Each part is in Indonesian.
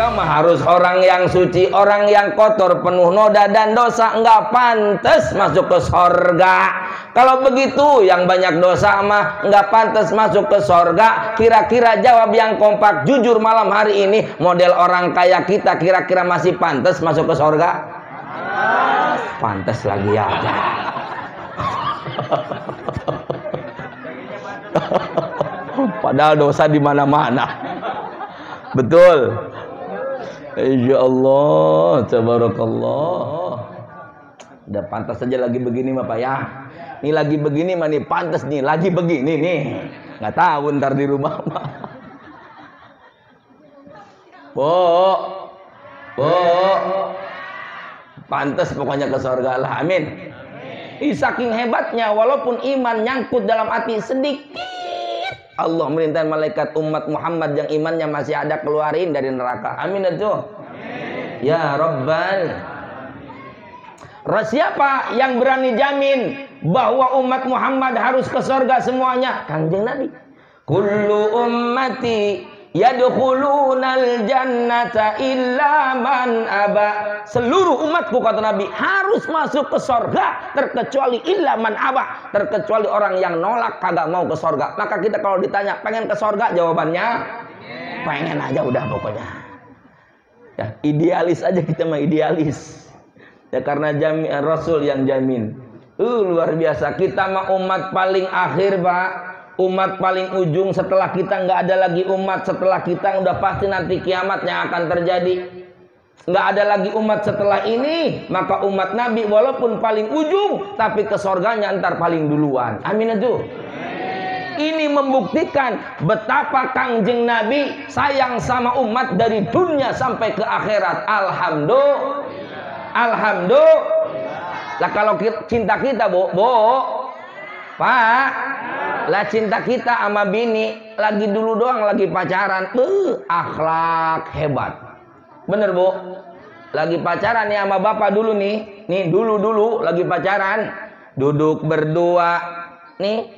surga mah harus orang yang suci, orang yang kotor penuh noda dan dosa nggak pantas masuk ke surga. Kalau begitu yang banyak dosa mah nggak pantas masuk ke surga. Kira-kira jawab yang kompak jujur malam hari ini, model orang kaya kita kira-kira masih pantas masuk ke surga? Pantas lagi aja. Padahal dosa di mana-mana. Betul. Insyaallah, tabarakallah. Udah pantas saja lagi begini Bapak ya. Ini lagi begini mah nih pantas nih, lagi begini nih. Nggak tahu ntar di rumah mah. Pantas pokoknya ke surga lah. Amin. Saking hebatnya walaupun iman nyangkut dalam hati sedikit, Allah merintahkan malaikat umat Muhammad yang imannya masih ada keluarin dari neraka. Amin itu. Ya Rabbal. Siapa yang berani jamin bahwa umat Muhammad harus ke surga semuanya? Kanjeng Nabi. Kullu ummati yadkhulunal jannata illa man aba. Seluruh umatku kata Nabi harus masuk ke surga terkecuali illa man aba, terkecuali orang yang nolak kagak mau ke surga. Maka kita kalau ditanya pengen ke surga, jawabannya pengen aja udah pokoknya. Ya, idealis aja kita mah idealis. Ya karena Rasul yang jamin. Luar biasa. Kita mah umat paling akhir, Pak. Umat paling ujung. Setelah kita nggak ada lagi umat. Setelah kita udah pasti nanti kiamat yang akan terjadi. Nggak ada lagi umat setelah ini. Maka umat Nabi walaupun paling ujung, tapi ke surganya ntar paling duluan. Amin itu. Ini membuktikan betapa Kangjeng Nabi sayang sama umat dari dunia sampai ke akhirat. Alhamdulillah. Alhamdulillah. Lah kalau cinta kita, Pak, lah cinta kita sama bini lagi dulu doang lagi pacaran, akhlak hebat. Bener, Bu? Lagi pacaran nih sama bapak dulu nih dulu lagi pacaran, duduk berdua nih,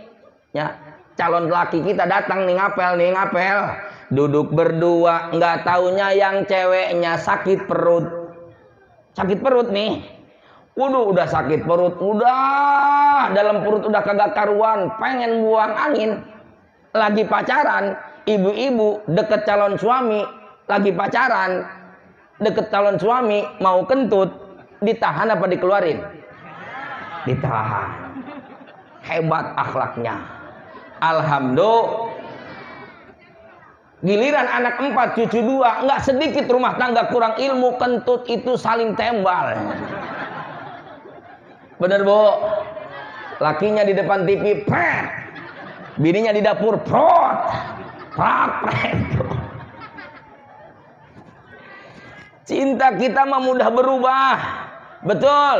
ya calon laki kita datang nih ngapel, duduk berdua, nggak taunya yang ceweknya sakit perut nih. Waduh, udah sakit perut, udah dalam perut udah kagak karuan, pengen buang angin. Lagi pacaran, ibu-ibu deket calon suami, lagi pacaran, deket calon suami mau kentut, ditahan apa dikeluarin? Ditahan. Hebat akhlaknya. Alhamdulillah. Giliran anak 4 cucu 2, nggak sedikit rumah tangga kurang ilmu, kentut itu saling tembal. Bener, Bu? Lakinya di depan TV, pret. Bininya di dapur, prot. Pret. Cinta kita mah mudah berubah. Betul.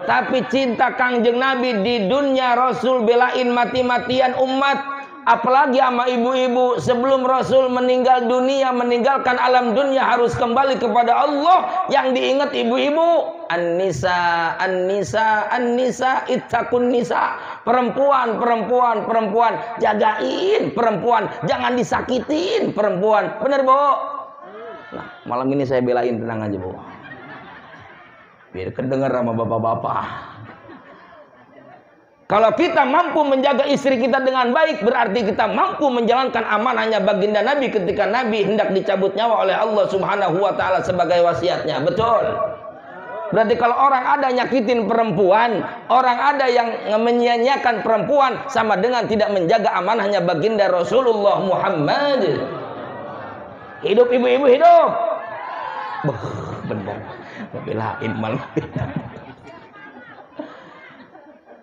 Tapi cinta Kangjeng Nabi di dunia Rasul belain mati-matian umat. Apalagi sama ibu-ibu sebelum Rasul meninggal dunia, meninggalkan alam dunia harus kembali kepada Allah. Yang diingat ibu-ibu, an-nisa ittaqun nisa. Perempuan jagain perempuan, jangan disakitin perempuan. Bener, Bu? Nah, malam ini saya belain, tenang aja, Bu. Biar kedengar sama bapak-bapak. Kalau kita mampu menjaga istri kita dengan baik, berarti kita mampu menjalankan amanahnya baginda Nabi ketika Nabi hendak dicabut nyawa oleh Allah Subhanahu wa taala sebagai wasiatnya. Betul. Berarti kalau orang ada nyakitin perempuan, orang ada yang menyia-nyiakan perempuan, sama dengan tidak menjaga amanahnya baginda Rasulullah Muhammad. Hidup ibu-ibu, hidup. Bener. Belain malam.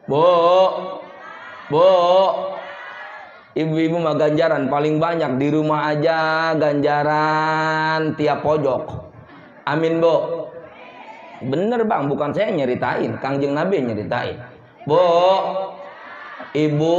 Bu, ibu-ibu mah ganjaran paling banyak di rumah aja, ganjaran tiap pojok. Amin, Bu. Bener, Bang, bukan saya nyeritain, Kangjeng Nabi nyeritain. Bu, ibu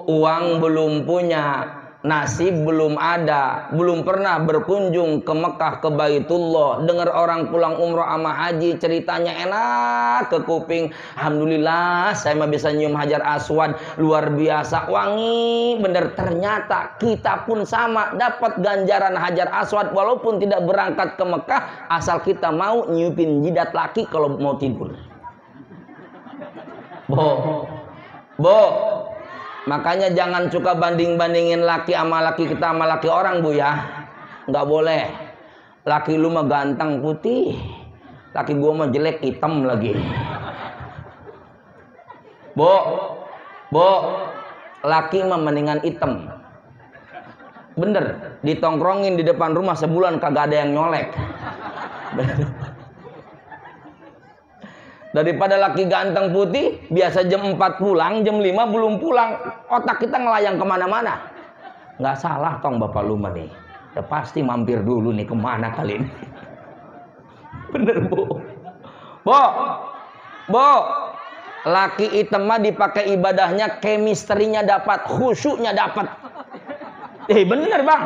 uang belum punya, nasib belum ada, belum pernah berkunjung ke Mekah, ke Baitullah, dengar orang pulang umroh sama haji, ceritanya enak ke kuping. Alhamdulillah saya mah bisa nyium Hajar Aswad, luar biasa wangi bener. Ternyata kita pun sama, dapat ganjaran Hajar Aswad walaupun tidak berangkat ke Mekah, asal kita mau nyiupin jidat laki kalau mau tidur. Bo, makanya jangan suka banding-bandingin laki sama laki kita sama laki orang, Bu ya. Nggak boleh. Laki lu mah ganteng putih, laki gua mah jelek hitam lagi. Bo, laki mah mendingan hitam. Bener, ditongkrongin di depan rumah sebulan kagak ada yang nyolek. Daripada laki ganteng putih, biasa jam 4 pulang, jam 5 belum pulang. Otak kita ngelayang kemana-mana. Nggak salah tong bapak lu mah nih. Ya pasti mampir dulu nih kemana kali ini. Bener, Bu. Bo. Laki hitam mah dipakai ibadahnya, chemistry-nya dapat, khusyuknya dapat. Bener bang.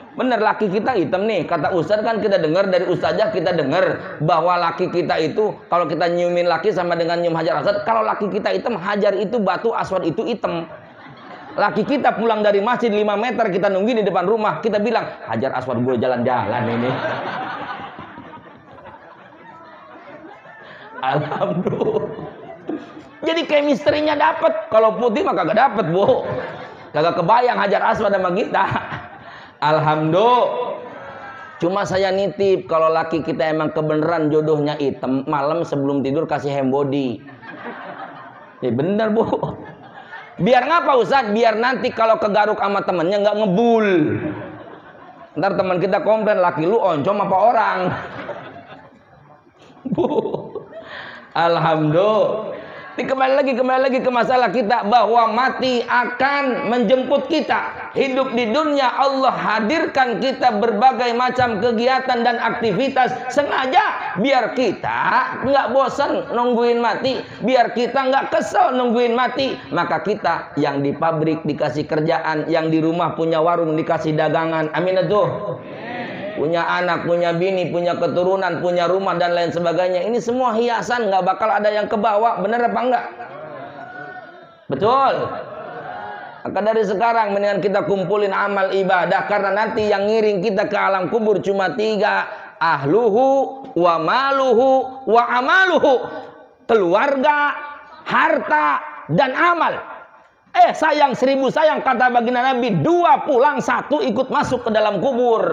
Bener, laki kita hitam nih. Kata ustaz kan kita dengar dari ustazah, kita dengar bahwa laki kita itu kalau kita nyiumin laki sama dengan nyium Hajar Aswad. Kalau laki kita hitam, Hajar itu batu, Aswad itu hitam. Laki kita pulang dari masjid 5 meter, kita nungguin di depan rumah, kita bilang Hajar Aswad gue jalan-jalan ini. Alhamdulillah. Jadi chemistry-nya dapat. Kalau putih mah kagak dapat, Bu. Kagak kebayang Hajar Aswad sama kita. Alhamdulillah. Cuma saya nitip, kalau laki kita emang kebenaran jodohnya hitam, malam sebelum tidur kasih hand body. Bener, Bu. Biar ngapa Ustaz? Biar nanti kalau kegaruk sama temennya nggak ngebul. Ntar teman kita komplain, laki lu oncom apa orang? Bu. Alhamdulillah. Kembali lagi ke masalah kita, bahwa mati akan menjemput kita. Hidup di dunia Allah hadirkan kita berbagai macam kegiatan dan aktivitas sengaja biar kita nggak bosan nungguin mati, biar kita nggak kesel nungguin mati. Maka kita yang di pabrik dikasih kerjaan, yang di rumah punya warung dikasih dagangan. Amin tuh. Punya anak, punya bini, punya keturunan, punya rumah dan lain sebagainya. Ini semua hiasan, nggak bakal ada yang kebawa. Bener apa enggak? Betul. Maka dari sekarang mendingan kita kumpulin amal ibadah, karena nanti yang ngiring kita ke alam kubur cuma 3: ahluhu, wa maluhu, wa amaluhu. Keluarga, harta, dan amal. Sayang 1000 sayang, kata baginda Nabi, 2 pulang, 1 ikut masuk ke dalam kubur.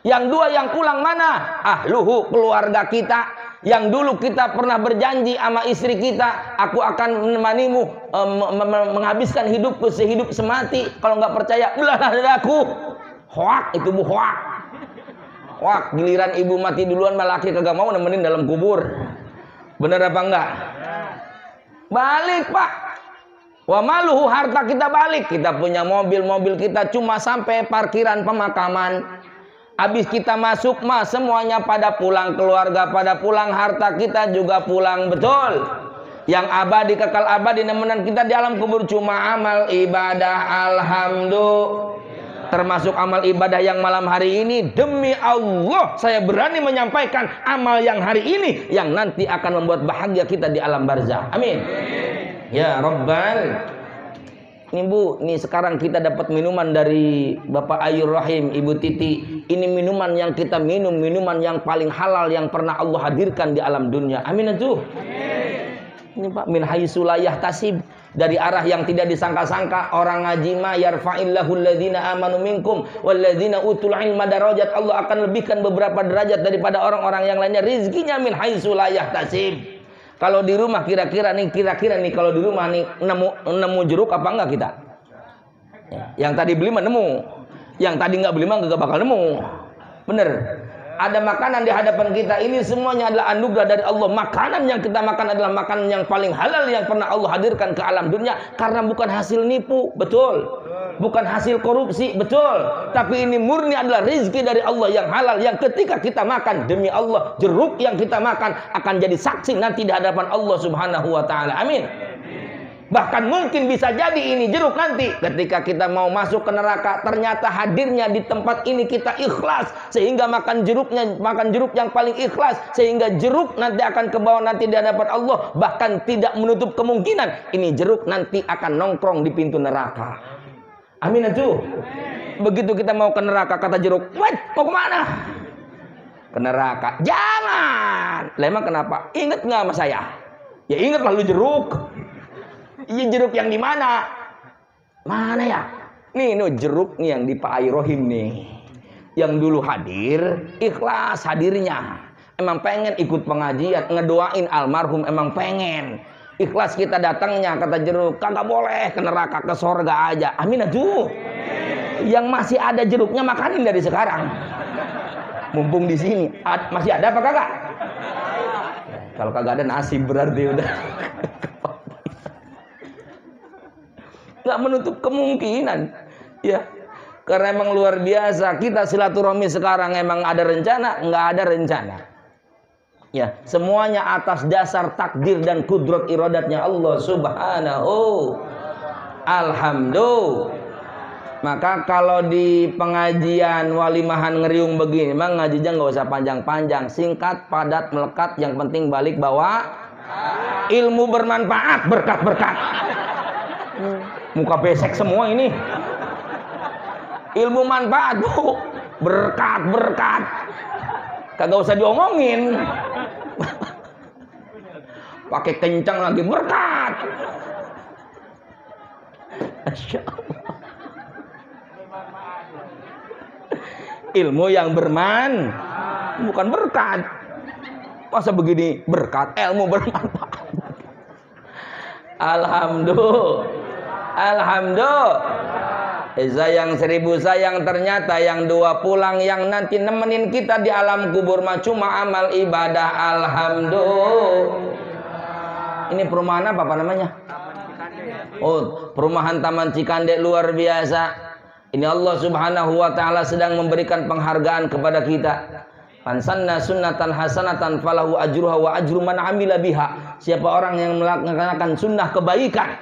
Yang 2 yang pulang mana? Ahluhu, keluarga kita. Yang dulu kita pernah berjanji sama istri kita, aku akan menemanimu menghabiskan hidupku sehidup semati. Kalau nggak percaya, belah dadaku. Hoak itu, Bu, hoak. Hoak, giliran ibu mati duluan, malah laki kagak mau nemenin dalam kubur. Bener apa enggak? Balik, Pak. Wa maluhu, harta kita balik. Kita punya mobil kita cuma sampai parkiran pemakaman. Habis kita masuk mah semuanya pada pulang, keluarga pada pulang, harta kita juga pulang. Betul. Yang abadi, kekal abadi nemenan kita di alam kubur cuma amal ibadah. Alhamdulillah. Termasuk amal ibadah yang malam hari ini, demi Allah saya berani menyampaikan amal yang hari ini yang nanti akan membuat bahagia kita di alam barzah. Amin. Ya Rabbal. Ini Bu, nih sekarang kita dapat minuman dari Bapak Ayur Rahim, Ibu Titi. Ini minuman yang kita minum, minuman yang paling halal yang pernah Allah hadirkan di alam dunia. Amin itu. Ini Pak, min haitsu la yahtasib, dari arah yang tidak disangka-sangka. Orang ngaji ma yarfa'illahu alladzina amanu minkum walladzina utul ilma darajat. Allah akan lebihkan beberapa derajat daripada orang-orang yang lainnya. Rizkinya min haitsu la yahtasib. Kalau di rumah kira-kira nih kalau di rumah nih nemu jeruk apa enggak kita? Yang tadi beli mah nemu, yang tadi nggak beli mah nggak bakal nemu. Bener. Ada makanan di hadapan kita, ini semuanya adalah anugerah dari Allah. Makanan yang kita makan adalah makanan yang paling halal yang pernah Allah hadirkan ke alam dunia, karena bukan hasil nipu, betul. Bukan hasil korupsi, betul. Tapi ini murni adalah rezeki dari Allah yang halal, yang ketika kita makan, demi Allah, jeruk yang kita makan akan jadi saksi nanti di hadapan Allah Subhanahu wa taala. Amin. Bahkan mungkin bisa jadi ini jeruk nanti ketika kita mau masuk ke neraka, ternyata hadirnya di tempat ini kita ikhlas sehingga makan jeruk yang paling ikhlas, sehingga jeruk nanti akan ke bawah nanti di hadapan Allah. Bahkan tidak menutup kemungkinan ini jeruk nanti akan nongkrong di pintu neraka. Amin aja. Begitu kita mau ke neraka, kata jeruk, "Wait, mau kemana?" Ke neraka. "Jangan." Lah emang kenapa? Ingat nggak sama saya? Ya ingat lalu jeruk. Iya, jeruk yang di mana? Mana ya? Nih, jeruk nih yang di Pak Airohim nih. Yang dulu hadir, ikhlas hadirnya. Emang pengen ikut pengajian, ngedoain almarhum, emang pengen. Ikhlas kita datangnya, kata jeruk, kagak boleh ke neraka, ke sorga aja. Amin aja. Yang masih ada jeruknya makanin dari sekarang. Mumpung di sini. Masih ada apa kagak? Kalau kagak ada nasi berarti udah. Nggak menutup kemungkinan, ya, karena emang luar biasa kita silaturahmi sekarang. Emang ada rencana? Nggak ada rencana, ya, semuanya atas dasar takdir dan kudrat iradatnya Allah Subhanahu. Alhamdulillah. Maka kalau di pengajian walimahan ngeriung begini, emang ngajinya nggak usah panjang-panjang, singkat, padat, melekat, yang penting balik bawa ilmu bermanfaat, berkat-berkat. Muka besek semua ini. Ilmu manfaat, Bu. Berkat-berkat. Kagak usah diomongin. Pakai kencang lagi, berkat. Masya Allah. Ilmu yang bukan berkat. Masa begini berkat, ilmu bermanfaat. Alhamdulillah. Alhamdulillah. Sayang 1000 sayang, ternyata yang 2 pulang yang nanti nemenin kita di alam kubur mah cuma amal ibadah. Alhamdulillah. Ini perumahan apa namanya? Oh, perumahan Taman Cikande, luar biasa. Ini Allah Subhanahu wa taala sedang memberikan penghargaan kepada kita. Fansanna sunnatan hasanatan falahu ajruha wa ajru man amila biha. Siapa orang yang melaksanakan sunnah kebaikan,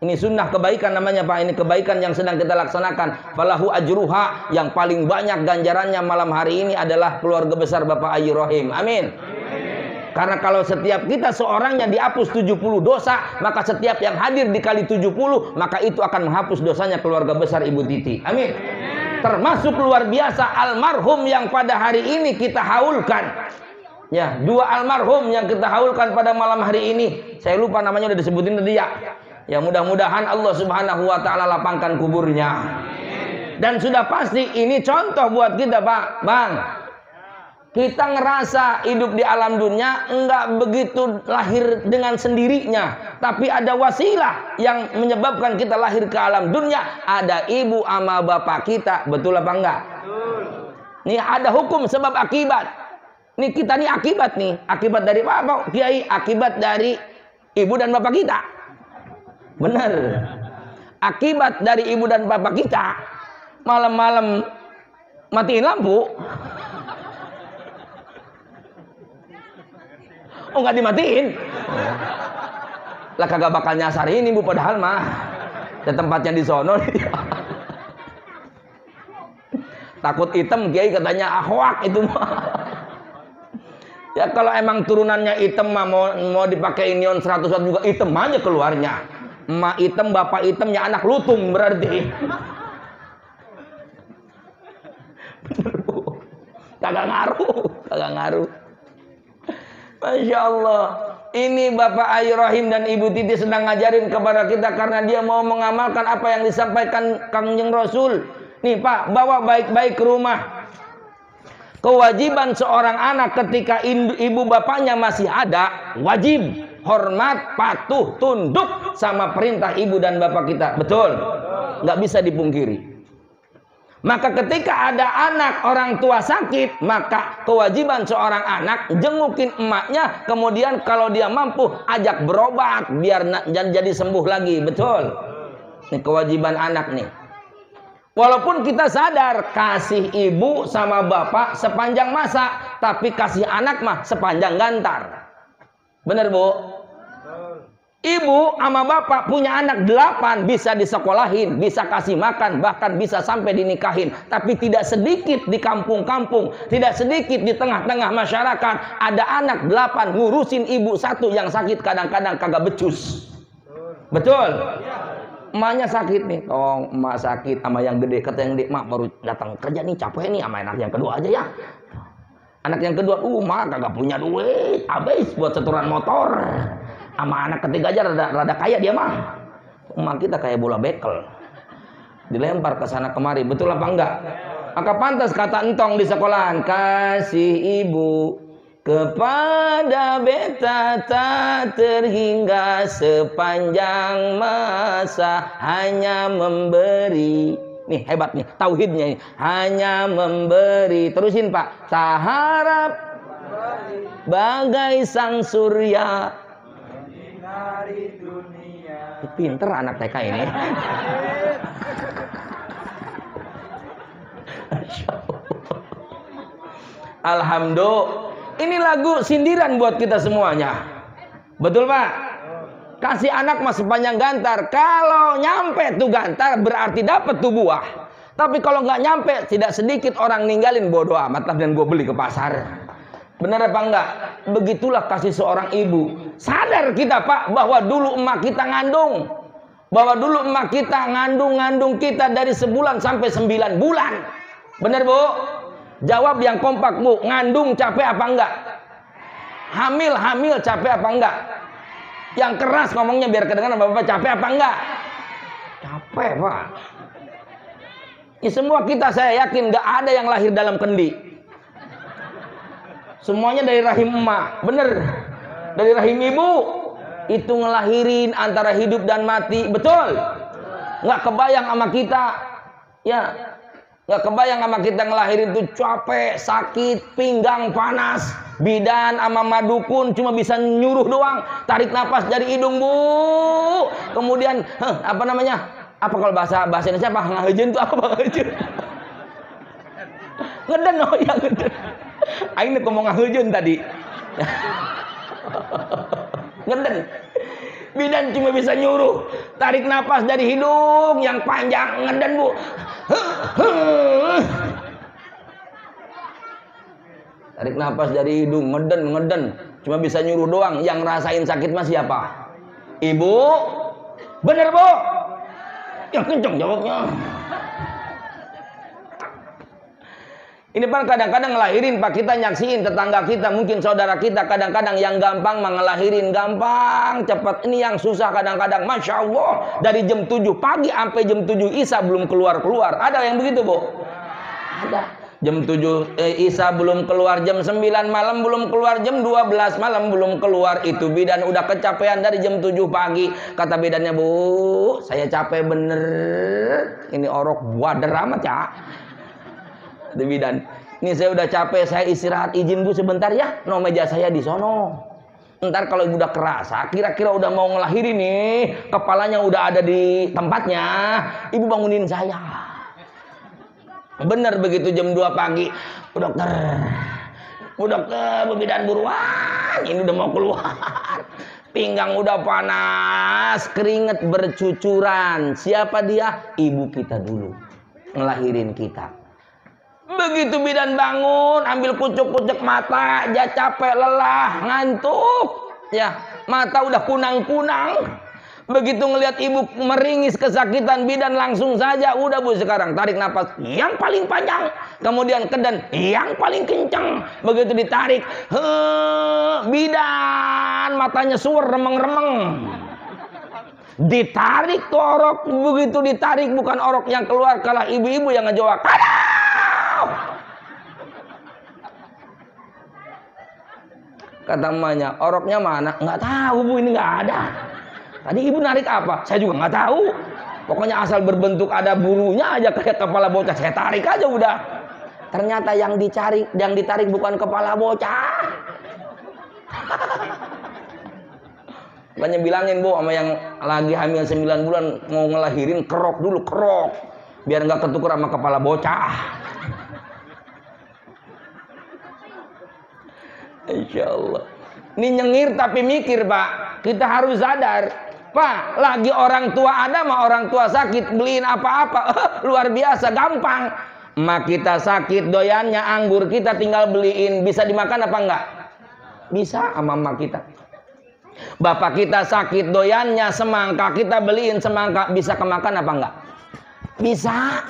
ini sunnah kebaikan namanya, Pak. Ini kebaikan yang sedang kita laksanakan. Falahu ajruha, yang paling banyak ganjarannya malam hari ini adalah keluarga besar Bapak Airohim. Amin. Karena kalau setiap kita seorangnya dihapus 70 dosa, maka setiap yang hadir dikali 70, maka itu akan menghapus dosanya keluarga besar Ibu Titi. Amin. Termasuk luar biasa almarhum yang pada hari ini kita haulkan. Ya, 2 almarhum yang kita haulkan pada malam hari ini. Saya lupa namanya, udah disebutin tadi ya. Ya, mudah-mudahan Allah Subhanahu wa taala lapangkan kuburnya. Dan sudah pasti ini contoh buat kita, Pak. Bang. Kita ngerasa hidup di alam dunia enggak begitu lahir dengan sendirinya, tapi ada wasilah yang menyebabkan kita lahir ke alam dunia. Ada ibu ama bapak kita, betul apa enggak? Betul. Nih ada hukum sebab akibat. Nih kita nih akibat nih, akibat dari apa, Kiai? Akibat dari ibu dan bapak kita. Benar. Akibat dari ibu dan bapak kita malam-malam matiin lampu. Oh, nggak dimatiin. Lah kagak bakal nyasar ini, Bu, padahal mah ada tempatnya di sono. Takut hitam, Kiai katanya ahwak itu mah. Ya kalau emang turunannya hitam mah mau dipakai neon 100 watt juga hitam aja keluarnya. Emak hitam, bapak hitam, ya anak lutung berarti. Bener, Bu. Kagak ngaruh. Masya Allah. Ini Bapak Airohim dan Ibu Titi sedang ngajarin kepada kita karena dia mau mengamalkan apa yang disampaikan Kangjeng Rasul. Nih Pak, bawa baik-baik ke rumah. Kewajiban seorang anak ketika ibu bapaknya masih ada, wajib hormat, patuh, tunduk sama perintah ibu dan bapak kita. Betul? Nggak bisa dipungkiri. Maka ketika ada anak orang tua sakit, maka kewajiban seorang anak jengukin emaknya, kemudian kalau dia mampu ajak berobat biar jadi sembuh lagi. Betul? Ini kewajiban anak nih. Walaupun kita sadar kasih ibu sama bapak sepanjang masa, tapi kasih anak mah sepanjang gantar. Bener, Bu? Ibu sama bapak punya anak 8, bisa disekolahin, bisa kasih makan, bahkan bisa sampai dinikahin. Tapi tidak sedikit di kampung-kampung, tidak sedikit di tengah-tengah masyarakat, ada anak 8 ngurusin ibu 1 yang sakit, kadang-kadang kagak becus. Betul? Emaknya sakit nih, tolong emak sakit sama yang gede. Kata yang gede, mak baru datang kerja nih, capek nih, sama anak yang kedua aja ya. Anak yang kedua, mak kagak punya duit, habis buat setoran motor. Sama anak ketiga aja rada kaya dia mah. Emak kita kayak bola bekel, dilempar ke sana kemari. Betul apa enggak? Maka pantas kata entong di sekolahan, kasih ibu kepada beta tak terhingga sepanjang masa, hanya memberi. Nih hebat nih tauhidnya ini. Hanya memberi. Terusin Pak. Tak harap bagai sang surya. Pinter anak TK ini. Alhamdulillah. Ini lagu sindiran buat kita semuanya. Betul Pak? Kasih anak mas sepanjang gantar. Kalau nyampe tuh gantar berarti dapat tuh buah. Tapi kalau nggak nyampe, tidak sedikit orang ninggalin, bodoh amat dan gue beli ke pasar. Benar apa enggak? Begitulah kasih seorang ibu. Sadar kita Pak bahwa dulu emak kita ngandung. Bahwa dulu emak kita ngandung kita dari sebulan sampai 9 bulan. Benar Bu? Jawab yang kompak Bu. Ngandung capek apa enggak? Hamil capek apa enggak? Yang keras ngomongnya biar kedengaran Bapak, capek apa enggak? Capek Pak. Ini semua kita saya yakin enggak ada yang lahir dalam kendi. Semuanya dari rahim emak. Bener. Dari rahim ibu. Itu ngelahirin antara hidup dan mati. Betul. Nggak kebayang sama kita. Ya. Nggak kebayang sama kita ngelahirin tuh capek, sakit, pinggang panas. Bidan sama madukun cuma bisa nyuruh doang. Tarik nafas dari hidung Bu. Kemudian apa namanya? Apa kalau bahasa Indonesia apa? Ngahejen tuh apa ngahejen? Ngeden oh ya ngeden. Aing ngomong ngahejen tadi. Ngeden. Bidan cuma bisa nyuruh tarik nafas dari hidung yang panjang, ngeden Bu. Tarik nafas dari hidung, ngeden. Cuma bisa nyuruh doang. Yang rasain sakit mah siapa? Ibu. Bener Bu? Yang kenceng jawabnya. Ini Pak kadang-kadang ngelahirin Pak, kita nyaksiin tetangga kita, mungkin saudara kita kadang-kadang yang gampang ngelahirin gampang, cepat. Ini yang susah kadang-kadang, Masya Allah, dari jam 7 pagi sampai jam 7 Isya belum keluar-keluar. Ada yang begitu Bu? Ada. Jam 7 Isya belum keluar, jam 9 malam belum keluar, jam 12 malam belum keluar. Itu bidan udah kecapean dari jam 7 pagi. Kata bidannya, Bu, saya capek bener. Ini orok wader amat ya. Bidan, ini saya udah capek, saya istirahat, izin Bu sebentar ya, no meja saya di sono. Ntar kalau ibu udah kerasa, kira-kira udah mau ngelahirin nih, kepalanya udah ada di tempatnya, ibu bangunin saya. Bener begitu jam 2 pagi, Bu dokter, Bu bidan buruan, ini udah mau keluar. Pinggang udah panas, keringet bercucuran. Siapa dia? Ibu kita dulu, ngelahirin kita. Begitu bidan bangun, ambil kucuk-kucuk mata, dia capek, lelah, ngantuk. Ya, mata udah kunang-kunang. Begitu ngelihat ibu meringis kesakitan, bidan langsung saja, udah Bu sekarang tarik nafas yang paling panjang, kemudian kedan yang paling kencang. Begitu ditarik, bidan matanya suwer remeng-remeng. Ditarik tuh orok, begitu ditarik bukan orok yang keluar, kalah ibu-ibu yang ngejawab. Kata emaknya, oroknya mana? Nggak tahu Bu, ini nggak ada. Tadi ibu narik apa? Saya juga nggak tahu. Pokoknya asal berbentuk ada bulunya aja kayak kepala bocah, saya tarik aja udah. Ternyata yang ditarik bukan kepala bocah. Makanya bilangin Bu sama yang lagi hamil 9 bulan mau ngelahirin, kerok dulu, kerok. Biar nggak ketuker sama kepala bocah. Insya Allah. Ini nyengir tapi mikir Pak. kita harus sadar, Pak, lagi orang tua ada mah orang tua sakit beliin apa-apa luar biasa gampang. Emak kita sakit doyannya anggur, kita tinggal beliin, bisa dimakan apa enggak? Bisa sama emak kita. Bapak kita sakit doyannya semangka, kita beliin semangka, bisa kemakan apa enggak? Bisa.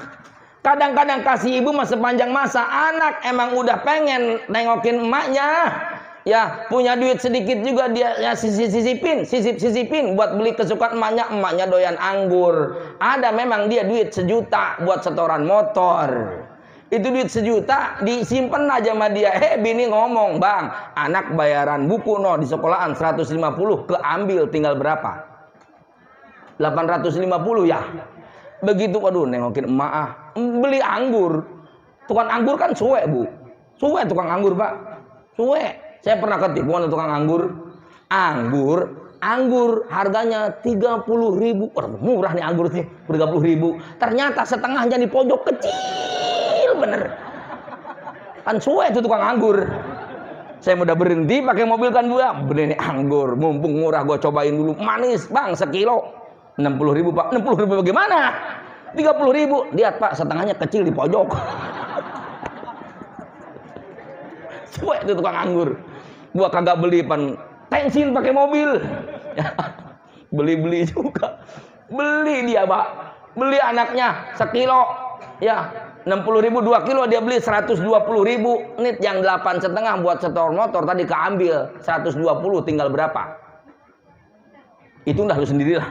Kadang-kadang kasih ibu mah sepanjang masa, anak emang udah pengen nengokin emaknya. Ya, punya duit sedikit juga dia ya sisipin buat beli kesukaan emaknya. Emaknya doyan anggur. Ada memang dia duit 1 juta buat setoran motor. Itu duit 1 juta disimpan aja sama dia. Bini ngomong, "Bang, anak bayaran buku di sekolahan 150, keambil tinggal berapa? 850 ya." Begitu, waduh, nengokin emak beli anggur. Tukang anggur kan suwe, Bu. Suwe tukang anggur, Pak. Suwe. Saya pernah ketipu sama tukang anggur. Anggur harganya 30.000. Murah nih anggur sih, 30.000. Ternyata setengahnya di pojok kecil bener. Kan suwe itu tukang anggur. Saya udah berhenti pakai mobil kan gua, beli nih anggur, mumpung murah gua cobain dulu. Manis, Bang, sekilo 60.000, Pak. 60.000 bagaimana? 30.000. Lihat, Pak, setengahnya kecil di pojok. Suwe itu tukang anggur. Gua kagak beli bensin pakai mobil. Beli juga. Beli dia, Pak. Beli anaknya sekilo. Ya, 60.000 2 kilo dia beli 120.000. Nih yang 8,5 buat setor motor tadi keambil 120, tinggal berapa? Itu udah lu sendirilah.